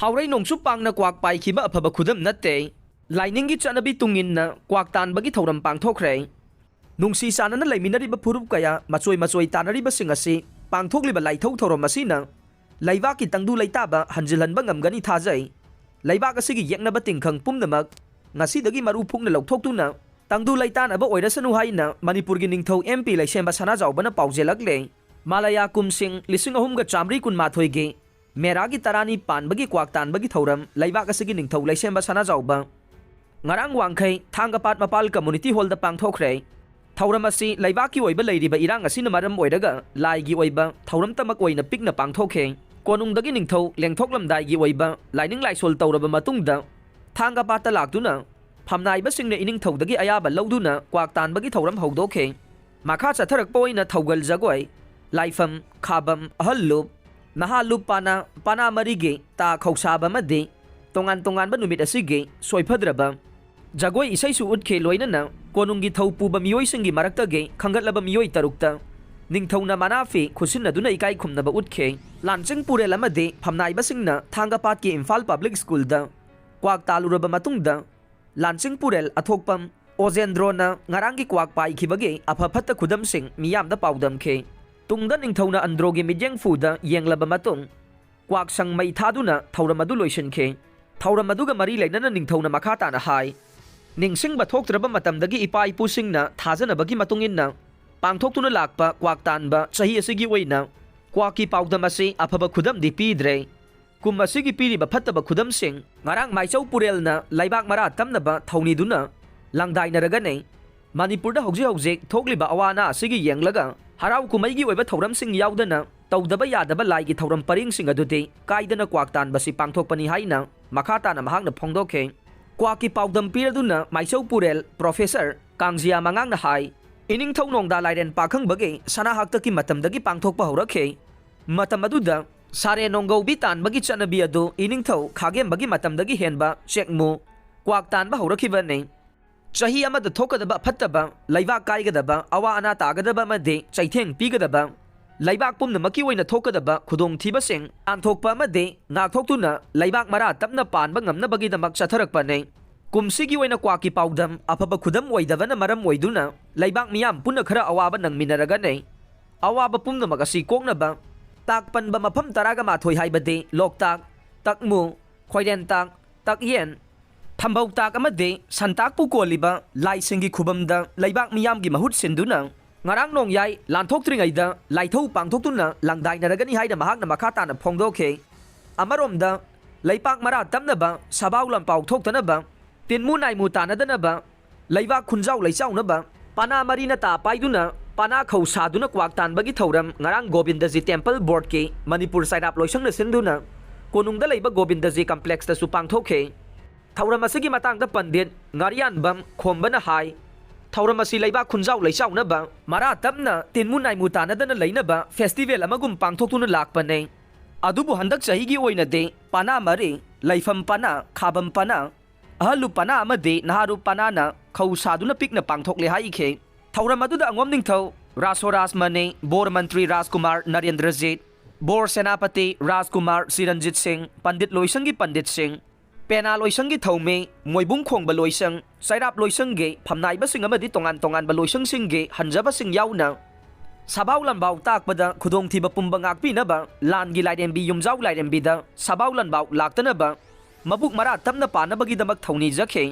हावरै नोंसु पांगना quack पाइखिबा अफबा खुदम नत्ते लाइनिंगी चनबी तुंगिनना quack तानबगी थौरम पांगथोखरे नुंसी चानना लेमिनरिबा फुरुप कया मचोय मचोय तानरिबा सिंग असि पांगथोकलिबा लाइथौ थौरम असिना लैबाकी तंगदु लैताबा हंजिलहनबा ngamgani थाजै लैबाक असिगी येकनबा तिंखंग पुमनमक ngasiदगी मरु फुकना लौथोक्तुना तंगदु लैतानबा ओइरसनु हाइना मणिपुरगी निंगथौ एमपी लैसेंबा सनाजावबना पाउजेलकले मालया कुमसिंग लिसिंग अहुमगा चामरी कुनमाथोइगे मेरागी तरानी पानबगी क्वाक तानबगी थौरम लैबाक असिगी निंगथौ लैसेंबा सनाजावबा ngarang wangkhai thangapat mapal community hall da pangthokre thauram asi laibaki oiba leiriba irang asina maram oiraga laigi oiba thauram tamak oina pikna pangthokhe konung dagi ningthau lengthoklamdai gi oiba laining laisol tawraba matungda thangapat ta laktuna phamnai ba singna ining thau dagi ayaba lawduna kwak tanbagi thauram hawdokhe makha chatharak poina thaugal jagoi laifam khabam ahallup nahalup pana marige ta khawsaba madi tongan tongan ba numit asige soifadraba jagoi isaisu utke loinana konungi thaupuba miyoi singi maraktage khangatlaba miyoi tarukta ningthauna manafi khusinaduna ikai khumnaba utke lanching purel amade phamnai basingna thangapat ki imphal public school da kwak taluraba matungda lanching purel athokpam ojendrona ngarangi kwak pai khibage aphaphata khudam sing miyam da paudam khe tungda ningthauna androge midyang fuda yenglaba matung kwak sang mai thaduna thauramadu loisin khe thauramadu ga mari leinana ningthauna makhata na hai ningsingba thoktraba matamdagi ipa ipusingna thajanabagi matunginna pangthoktuna lakpa kwak tanba chahi asigi oina kwaki paudam ase aphaba khudam di pidre kum asigi piriba phattaba khudam sing ngarang maichau purelna laibak mara tamnaba thauni duna langdai naragane manipurda hojik thokliba awana asigi yenglaga harau kumaigi oiba thauram sing yaudana tawdaba yadaba laigi thauram paring sing adude kaidana kwak tanba si pangthokpani haina makhata na mahakna phongdokhe kwaki paudam piraduna maichau purel professor kangjia mangang na hai ining thaunongda lairen pakhang bage sana haktaki matamdagi pangthokpa horakhe matam aduda sare nongau bi tan bagi chanabi adu ining thau khagem bagi matamdagi henba chekmu kwak tan ba horakhibane chahi amada thokadaba phattaba laiba kaigadaba awa ana tagadaba made chaitheng pigadaba laibak pumnamaki oina thokadaba khudong thiba sing anthokpa amade ngakthokuna laibak mara tapna panba ngamnabagi damak chatharakpane kumsigi oina kwaki paudam afaba khudam oidavana maram oiduna laibak miyam punna khara awaba nangminaragane awaba pumnamak asi koknaba takpanba mafam taraga mathoi haibade loktak takmu khoirentak takyen thambau tak amade santak pu koliba laisingi khubamda laibak miyam gi mahut sinduna ngarang nong yai lanthok tringaida laithau pangthoktuna langdai naragani haida mahakna makhata na phongdokhe amaromda laipak mara tamnaba sabau lampau thoktanaba tinmu naimu tanadanaba laiba khunjau leichaunaba pana marina ta paiduna pana khausaduna kwak tanbagi thauram ngarang Gobindaji temple board ke manipur sairap loisangna sinduna konungda leiba Gobindaji complex ta su pangthokhe thauram asigi matangda pandit ngarian bam khombana hai thauram asi leiba khunjau leichaunaba mara tapna tinmu naimu tanadana leinaba festival amagum pangthoktuna lakpane adubu handak chahi gi oina de pana mari laifam pana khabam pana ahalu pana amade naharu pana na khausaduna pikna pangthokle haikhe thauram aduda angom ningthau rasoras mane bor mantri Rajkumar Narendrajit bor senapati Rajkumar Siranjit Singh pandit loisangi pandit Singh pena loisangi thaume moibung khongba loisang sairap loisangge phamnai ba sing amadi tongan tongan ba loisang singge hanjaba sing yauna sabau lanbau takpada khudong thiba pumba ngakpi na ba langi lairembi yumjau lairembi da sabau lanbau laktana ba mabuk mara tamna pana bagi damak thauni jakhe